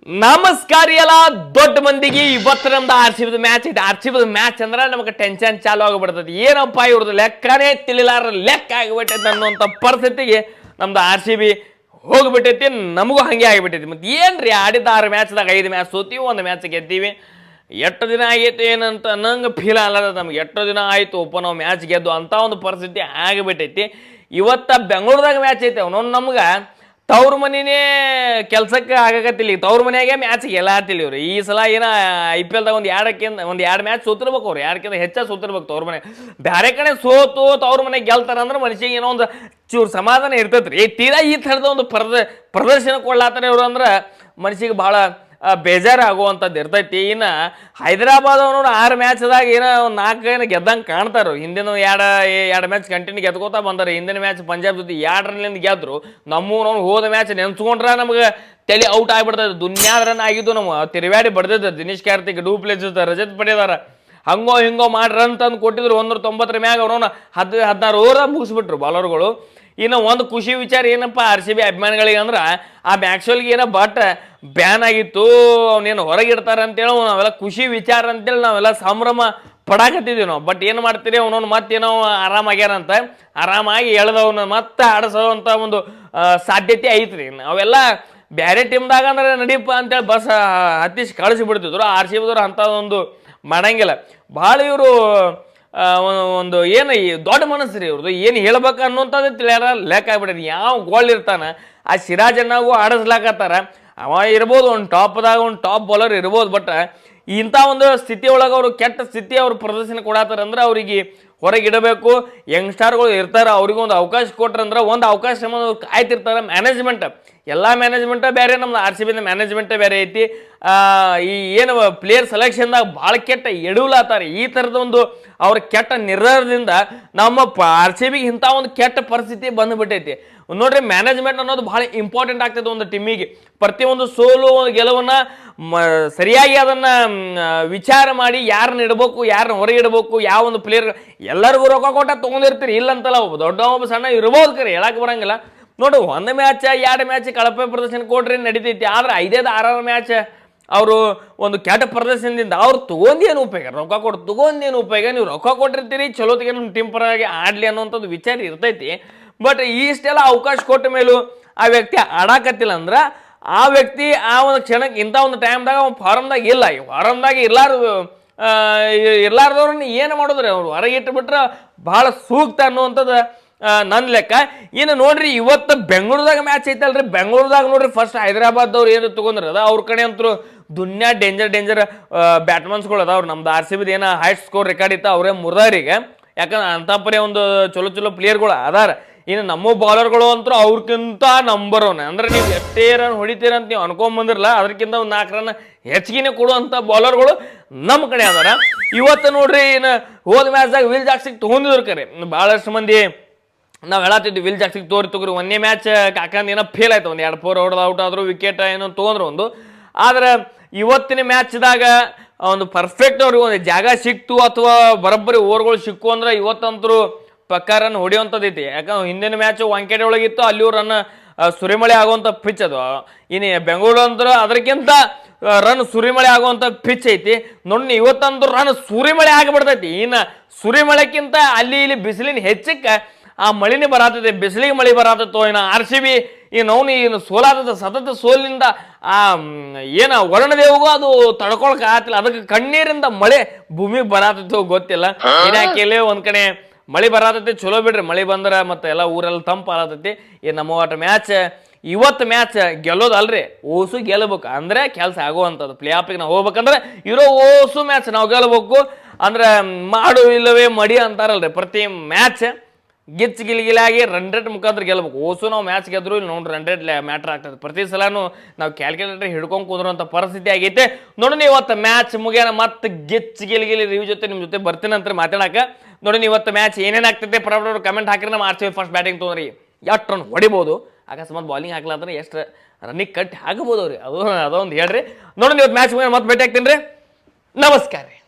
ನಮಸ್ಕಾರ ಎಲ್ಲ ದೊಡ್ಡ ಮಂದಿಗೆ ಇವತ್ತು ನಮ್ದು ಆರ್ ಮ್ಯಾಚ್ ಐತೆ. ಆರ್ ಮ್ಯಾಚ್ ಅಂದ್ರೆ ನಮಗೆ ಟೆನ್ಷನ್ ಚಾಲು ಆಗಿಬಿಡ್ತದೆ. ಏನಪ್ಪ ಇವ್ರದ್ದು ಲೆಕ್ಕನೇ ತಿಳಿಲಾರ ಲೆಕ್ಕ ಆಗಿಬಿಟ್ಟೈತೆ ಅನ್ನುವಂಥ ಪರಿಸ್ಥಿತಿಗೆ ನಮ್ದು RCB ಹೋಗ್ಬಿಟ್ಟೈತಿ. ನಮಗೂ ಹಂಗೆ ಆಗಿಬಿಟ್ಟೈತಿ. ಮತ್ತೆ ಏನ್ರಿ ಆಡಿದ 6 ಮ್ಯಾಚ್ದಾಗ 5 ಮ್ಯಾಚ್ ಸೋತೀವಿ, 1 ಮ್ಯಾಚ್ ಗೆದ್ದೀವಿ. ಎಷ್ಟು ದಿನ ಆಗೈತೆ ಏನಂತ ನಂಗೆ ಫೀಲ್ ಆಗಲ್ಲ. ನಮ್ಗೆ ಎಷ್ಟು ದಿನ ಆಯಿತು ಒಪ್ಪ ನಾವು ಮ್ಯಾಚ್ ಗೆದ್ದು ಅಂತ ಒಂದು ಪರಿಸ್ಥಿತಿ ಆಗಿಬಿಟ್ಟೈತಿ. ಇವತ್ತ ಬೆಂಗಳೂರದಾಗ ಮ್ಯಾಚ್ ಐತೆ. ಅವನೊಂದು ನಮ್ಗೆ ತವ್ರ ಮನಿನೇ ಕೆಲ್ಸಕ್ಕೆ ಆಗಕತ್ತಿಲ್ಲ. ಈಗ ತವ್ರ ಮನೆಯಾಗೆ ಮ್ಯಾಚ್ ಗೆಲ್ಲಾತಿಲ್ಲ ಇವ್ರು. ಈ ಸಲ ಏನೋ IPL ದಾಗ ಒಂದು 2 ಮ್ಯಾಚ್ ಸೋತಿರ್ಬೇಕು ಅವ್ರು. ಯಾರಕ್ಕಿಂತ ಹೆಚ್ಚಾಗಿ ಸೋತಿರ್ಬೇಕು ತವ್ರ ಮನೆ. ಬೇರೆ ಕಡೆ ಸೋತು ತವ್ರ ಮನೆಗೆ ಗೆಲ್ತಾರ ಅಂದ್ರೆ ಮನುಷ್ಯಗೆ ಏನೋ ಒಂದು ಚೂರು ಸಮಾಧಾನ ಇರ್ತೈತ್ರಿ. ತೀರಾ ಈ ಥರದ ಒಂದು ಪ್ರದರ್ಶನ ಕೊಡ್ಲಾತಾರ ಇವ್ರು ಅಂದ್ರೆ ಮನುಷ್ಯಗೆ ಭಾಳ ಬೇಜಾರಾಗುವಂಥದ್ದು ಇರ್ತೈತಿ. ಇನ್ನು ಹೈದರಾಬಾದ್ ಅವ್ರು 6 ಮ್ಯಾಚ್ದಾಗ ಏನೋ ಒಂದು 4 ಏನೋ ಗೆದ್ದಂಗೆ ಕಾಣ್ತಾರೋ. ಹಿಂದಿನ ಎರಡು ಮ್ಯಾಚ್ ಕಂಟಿನ್ಯೂ ಗೆದ್ಕೋತಾ ಬಂದಾರೆ. ಹಿಂದಿನ ಮ್ಯಾಚ್ ಪಂಜಾಬ್ ಜೊತೆ 2 ರನ್ನಿಂದ ಗೆದ್ರು. ನಾವು ಹೋದ ಮ್ಯಾಚ್ ನೆನ್ಸ್ಕೊಂಡ್ರೆ ನಮ್ಗೆ ತಲೆ ಔಟ್ ಆಗಿಬಿಡ್ತದೆ. ದುನ್ಯಾದ ರನ್ ಆಗಿದ್ದು ನಮ್ಮ ತಿರುವ್ಯಾಡಿ ಬಡ್ದಿದ್ದು. ದಿನೇಶ್ ಕಾರ್ತಿಕ್, ಡೂಪ್ಲೆಸ್, ರಜತ್ ಪಡೆದಾರ. ಹಂಗೋ ಹಿಂಗೋ ಮಾಡಿ ರನ್ ತಂದು ಕೊಟ್ಟಿದ್ರು. 190 ಮ್ಯಾಗ ಅವ್ರನ್ನ 16 ಓವರ್ ಮುಗಿಸ್ಬಿಟ್ರು ಬಾಲರ್ಗಳು. ಇನ್ನು ಒಂದು ಖುಷಿ ವಿಚಾರ ಏನಪ್ಪ RCB ಅಭಿಮಾನಿಗಳಿಗೆ ಅಂದ್ರೆ ಆ ಮ್ಯಾಕ್ಸ್ವೆಲ್ಗೆ ಏನೋ ಬ್ಯಾನ್ ಆಗಿತ್ತು, ಅವನೇನು ಹೊರಗಿಡ್ತಾರೆ ಅಂತೇಳಿ ನಾವೆಲ್ಲ ಖುಷಿ ವಿಚಾರ ಅಂತೇಳಿ ನಾವೆಲ್ಲ ಸಂಭ್ರಮ ಪಡಾಕತ್ತಿದ್ದೀವಿ ನಾವು. ಬಟ್ ಏನು ಮಾಡ್ತೀರಿ, ಅವನವ್ನು ಮತ್ತೇನೋ ಆರಾಮಾಗ್ಯಾರಂತ. ಆರಾಮಾಗಿ ಎಳೆದವನ್ನ ಮತ್ತೆ ಆಡಿಸೋವಂಥ ಒಂದು ಸಾಧ್ಯತೆ ಐತ್ರಿ. ಅವೆಲ್ಲ ಬೇರೆ ಟೀಮ್ದಾಗ ಅಂದ್ರೆ ನಡೀಪ ಅಂತೇಳಿ ಬಸ್ ಹತ್ತಿಸಿ ಕಳಿಸಿಬಿಡ್ತಿದ್ರು. RCBದವ್ರು ಅಂಥದ್ದೊಂದು ಮಾಡಂಗಿಲ್ಲ. ಭಾಳ ಇವರು ಒಂದು ಏನು ದೊಡ್ಡ ಮನಸ್ಸು ರೀ ಇವ್ರದ್ದು. ಏನು ಹೇಳ್ಬೇಕು ಅನ್ನೋಂಥದ್ದು ತಿಳಿಯಾರ ಲೆಕ್ಕ ಆಗ್ಬಿಟ್ಟಿದೆ. ಯಾವ ಗೋಲ್ ಇರ್ತಾನೆ ಆ ಸಿರಾಜನ್ನಾಗೂ ಆಡಿಸ್ಲಾಕತ್ತಾರ. ಅವ ಇರ್ಬೋದು, ಒಂದು ಟಾಪ್ ಬೌಲರ್ ಇರ್ಬೋದು. ಬಟ್ ಇಂಥ ಒಂದು ಸ್ಥಿತಿ ಒಳಗೆ ಅವರು ಕೆಟ್ಟ ಸ್ಥಿತಿ ಅವ್ರು ಪ್ರದರ್ಶನ ಕೊಡತ್ತಾರಂದ್ರೆ ಅವ್ರಿಗೆ ಹೊರಗಿಡಬೇಕು. ಯಂಗ್ಸ್ಟಾರ್ಗಳು ಇರ್ತಾರೆ, ಅವ್ರಿಗೊಂದು ಅವಕಾಶ ಕೊಟ್ರಂದ್ರೆ ಒಂದು ಅವಕಾಶ ಕಾಯ್ತಿರ್ತಾರೆ. ಮ್ಯಾನೇಜ್ಮೆಂಟ್ ಎಲ್ಲ ಮ್ಯಾನೇಜ್ಮೆಂಟ ಬೇರೆ, ನಮ್ದು RCBದ ಮ್ಯಾನೇಜ್ಮೆಂಟೇ ಬೇರೆ ಐತಿ. ಈ ಏನು ಪ್ಲೇಯರ್ ಸೆಲೆಕ್ಷನ್ದಾಗ ಭಾಳ ಕೆಟ್ಟ ಎಡವಲಾತಾರೆ. ಈ ಥರದ ಒಂದು ಅವ್ರ ಕೆಟ್ಟ ನಿರ್ಧಾರದಿಂದ ನಮ್ಮ RCBಗೆ ಇಂಥ ಒಂದು ಕೆಟ್ಟ ಪರಿಸ್ಥಿತಿ ಬಂದುಬಿಟ್ಟೈತಿ. ನೋಡ್ರಿ, ಮ್ಯಾನೇಜ್ಮೆಂಟ್ ಅನ್ನೋದು ಭಾಳ ಇಂಪಾರ್ಟೆಂಟ್ ಆಗ್ತದೆ ಒಂದು ಟೀಮಿಗೆ. ಪ್ರತಿಯೊಂದು ಸೋಲು ಗೆಲುವನ್ನು ಸರಿಯಾಗಿ ಅದನ್ನು ವಿಚಾರ ಮಾಡಿ ಯಾರನ್ನ ಇಡಬೇಕು, ಯಾರನ್ನ ಹೊರಗೆ ಇಡಬೇಕು, ಯಾವ ಒಂದು ಪ್ಲೇಯರ್ ಎಲ್ಲರಿಗೂ ರೊಕ್ಕ ಕೊಟ್ಟ ತೊಗೊಂಡಿರ್ತೀರಿ. ಇಲ್ಲಂತಲ್ಲ, ಒಬ್ಬ ದೊಡ್ಡ ಒಬ್ಬ ಸಣ್ಣ ಇರ್ಬೋದು, ಕರೆ ಹೇಳಕ್ಕೆ ಬರಂಗಿಲ್ಲ. ನೋಡ್ರಿ, 1 ಮ್ಯಾಚ್ 2 ಮ್ಯಾಚ್ ಕಳಪೆ ಪ್ರದರ್ಶನ ಕೊಡ್ರಿ ನಡೀತೈತಿ. ಆದ್ರೆ 5-6 ಮ್ಯಾಚ್ ಅವರು ಒಂದು ಕೆಟ್ಟ ಪ್ರದರ್ಶನದಿಂದ ಅವ್ರು ತೊಗೊಂಡೇನು ಉಪಯೋಗ, ರೊಕ್ಕ ಕೊಟ್ಟು ತೊಗೊಂಡೇನು ಉಪಯೋಗ. ನೀವು ರೊಕ್ಕ ಕೊಟ್ಟಿರ್ತೀರಿ, ಚಲೋತಿಗೆ ನಮ್ಮ ಟೀಮ್ ಪರವಾಗಿ ಆಡಲಿ ಅನ್ನೋಂಥದ್ದು ವಿಚಾರ ಇರ್ತೈತಿ. ಬಟ್ ಇಷ್ಟೆಲ್ಲ ಅವಕಾಶ ಕೊಟ್ಟ ಮೇಲೂ ಆ ವ್ಯಕ್ತಿ ಆಡಾಕತ್ತಿಲ್ಲ ಅಂದ್ರೆ ಆ ವ್ಯಕ್ತಿ ಆ ಒಂದು ಕ್ಷಣಕ್ಕೆ ಇಂಥ ಒಂದು ಟೈಮ್ದಾಗ ಅವ್ನು ಫಾರಮ್ದಾಗ ಇಲ್ಲ. ಈ ಫಾರಮ್ದಾಗ ಇರ್ಲಾರ್ದವ್ರನ್ನ ಏನು ಮಾಡೋದ್ರಿ, ಅವ್ರು ಹೊರಗೆ ಇಟ್ಟುಬಿಟ್ರೆ ಭಾಳ ಸೂಕ್ತ ಅನ್ನುವಂಥದ್ದು ನನ್ನ ಲೆಕ್ಕ. ಇನ್ನು ನೋಡ್ರಿ, ಇವತ್ತು ಬೆಂಗಳೂರದಾಗ ಮ್ಯಾಚ್ ಐತಲ್ರಿ. ಬೆಂಗಳೂರದಾಗ ನೋಡ್ರಿ, ಫಸ್ಟ್ ಹೈದರಾಬಾದ್ದವ್ರು ಏನು ತೊಗೊಂಡ್ರ ಅದ ಅವ್ರ ಕಡೆ ಅಂತೂ ದುನ್ಯಾ ಡೇಂಜರ್ ಬ್ಯಾಟ್ಮನ್ಸ್ಗಳು ಅದಾವ್ರು. ನಮ್ದು RCBದ ಏನೋ ಹೈಟ್ ಸ್ಕೋರ್ ರೆಕಾರ್ಡ್ ಇತ್ತು, ಅವರೇ ಮುರಿದಾರಿಗೆ. ಯಾಕಂದ್ರೆ ಅಂಥ ಪರಿ ಒಂದು ಚಲೋ ಪ್ಲೇಯರ್ಗಳು ಅದಾರ. ಇನ್ನು ನಮ್ಮ ಬಾಲರ್ಗಳು ಅಂತೂ ಅವ್ರಕ್ಕಿಂತ ನಂಬರ್ 1. ಅಂದ್ರೆ ನೀವು ಎಷ್ಟೇ ರನ್ ಹೊಡಿತೀರಂತ ನೀವು ಅನ್ಕೊಂಬಂದಿರಲ್ಲ, ಅದಕ್ಕಿಂತ ಒಂದು 4 ರನ್ ಹೆಚ್ಚಿಗೆ ಕೊಡುವಂಥ ಬಾಲರ್ಗಳು ನಮ್ಮ ಕಡೆ ಅದಾರ. ಇವತ್ತು ನೋಡ್ರಿ, ಇನ್ನು ಹೋದ ಮ್ಯಾಚ್ದಾಗ ವಿಲ್ ಜಾಕ್ಸಿಗೆ ತೊಗೊಂಡಿದ್ರು. ಕರೆ ಭಾಳಷ್ಟು ಮಂದಿ ನಾವು ಹೇಳತ್ತಿದ್ವಿ ವಿಲ್ ಜಾಕ್ಸಿಗೆ ತಗೋರಿ 1ನೇ ಮ್ಯಾಚ್ ಕಾಕಂದು ಏನೋ ಫೇಲ್ ಆಯ್ತು. ಒಂದು 2-4 ಹೊಡೆದು ಔಟ್ ಆದರೂ, ವಿಕೆಟ್ ಏನೋ ತೊಗೊಂಡ್ರು ಒಂದು. ಆದ್ರೆ ಇವತ್ತಿನ ಮ್ಯಾಚ್ದಾಗ ಒಂದು ಪರ್ಫೆಕ್ಟ್ ಅವ್ರಿಗೆ ಒಂದು ಜಾಗ ಸಿಕ್ತು ಅಥವಾ ಬರೋಬ್ಬರಿ ಓವರ್ಗಳು ಸಿಕ್ಕು ಅಂದ್ರೆ ಇವತ್ತಂತರೂ ಪಕ್ಕ ರನ್ ಹೊಡಿಯುವಂಥದ್ದು ಐತಿ. ಯಾಕಂದ್ರೆ ಹಿಂದಿನ ಮ್ಯಾಚ್ ವಾಂಕೆಡೆ ಒಳಗಿತ್ತು, ಅಲ್ಲಿ ರನ್ ಸುರಿಮಳೆ ಆಗುವಂಥ ಪಿಚ್ ಅದು. ಇನ್ನು ಬೆಂಗಳೂರು ಅಂದ್ರೆ ಅದಕ್ಕಿಂತ ರನ್ ಸುರಿಮಳೆ ಆಗುವಂಥ ಪಿಚ್ ಐತಿ. ನೋಡಿ, ಇವತ್ತಂತೂ ರನ್ ಸುರಿಮಳೆ ಆಗಿಬಿಡ್ತೈತಿ. ಇನ್ನು ಸುರಿಮಳೆಕ್ಕಿಂತ ಅಲ್ಲಿ ಇಲ್ಲಿ ಬಿಸಿಲಿನ ಹೆಚ್ಚಕ್ಕೆ ಆ ಮಳಿನೇ ಬರತೈತೆ, ಬಿಸಿಲಿಗೆ ಮಳೆ ಬರತ್ತೋ. ಇನ್ನು RCB ಇನ್ನು ಸೋಲಾದ ಸತತ ಸೋಲಿನಿಂದ ಆ ಏನು ವರ್ಣದೇವಗೂ ಅದು ತಡ್ಕೊಳಕ್ ಆಗತ್ತಿಲ್ಲ. ಅದಕ್ಕೆ ಕಣ್ಣೀರಿಂದ ಮಳೆ ಭೂಮಿಗೆ ಬರತ್ತೋ ಗೊತ್ತಿಲ್ಲ. ಇಲಾಖೆಯಲ್ಲಿ ಒಂದ್ ಕಡೆ ಮಳೆ ಬರತೈತಿ, ಚಲೋ ಬಿಡ್ರಿ. ಮಳೆ ಬಂದ್ರೆ ಮತ್ತೆ ಎಲ್ಲ ಊರೆಲ್ಲ ತಂಪು ಆಗತೈತಿ. ನಮ್ಮ ಒಟ್ಟು ಇವತ್ತು ಮ್ಯಾಚ್ ಗೆಲ್ಲೋದಲ್ರಿ, ಓಸು ಗೆಲ್ಲಬೇಕು ಅಂದ್ರೆ ಕೆಲಸ ಆಗುವಂಥದ್ದು. ಪ್ಲೇ ಆಫಿಗೆ ನಾವು ಹೋಗ್ಬೇಕಂದ್ರೆ ಓಸು ಮ್ಯಾಚ್ ನಾವು ಗೆಲ್ಲಬೇಕು. ಅಂದ್ರೆ ಮಾಡು ಇಲ್ಲವೇ ಮಡಿ ಅಂತಾರಲ್ರಿ. ಪ್ರತಿ ಮ್ಯಾಚ್ ಗಿಲಿಗಿಲಾಗಿ ರನ್ ರೇಟ್ ಮುಖಾಂತರ ಗೆಲ್ಲಬೇಕು. ಓಸು ನಾವು ಮ್ಯಾಚ್ ಗೆದ್ರು ಇಲ್ಲಿ ನೋಡಿ ರನ್ ರೇಟ್ ಮ್ಯಾಟ್ರ್ ಆಗ್ತದೆ. ಪ್ರತಿ ಸಲನೂ ನಾವು ಕ್ಯಾಲ್ಕುಲೇಟರ್ ಹಿಡ್ಕೊಂಡು ಕುದುರುವಂಥ ಪರಿಸ್ಥಿತಿ ಆಗೈತೆ. ನೋಡಿ, ಇವತ್ತು ಮ್ಯಾಚ್ ಮುಗಿಯೋಣ, ಮತ್ತೆ ಗಿಲಿ ರಿವ್ಯೂ ಜೊತೆ ನಿಮ್ಮ ಜೊತೆ ಬರ್ತೀನಿ ಅಂತ ಮಾತಾಡಕ. ನೋಡಿ, ಇವತ್ತು ಮ್ಯಾಚ್ ಏನೇನು ಆಗ್ತೈತೆ ಪ್ರಭು ಕಮೆಂಟ್ ಹಾಕಿರಿ. ನಮ್ಮ RCB ಫಸ್ಟ್ ಬ್ಯಾಟಿಂಗ್ ತೊಗೊಂಡ್ರಿ ಎಷ್ಟು ರನ್ ಹೊಡಿಬೋದು, ಅಕಸ್ಮಾತ್ ಬಾಲಿಂಗ್ ಹಾಕ್ಲಾದ್ರೆ ಎಷ್ಟು ರನ್ನಿಗೆ ಕಟ್ಟಿ ಹಾಕಬಹುದು ಅವ್ರಿ, ಅದೊಂದು ಹೇಳ್ರಿ. ನೋಡಿ, ಇವತ್ತು ಮ್ಯಾಚ್ ಮುಗಿಯೋಣ, ಮತ್ತೆ ಭೇಟಿ ಆಗ್ತೀನಿ ರೀ. ನಮಸ್ಕಾರ ರೀ.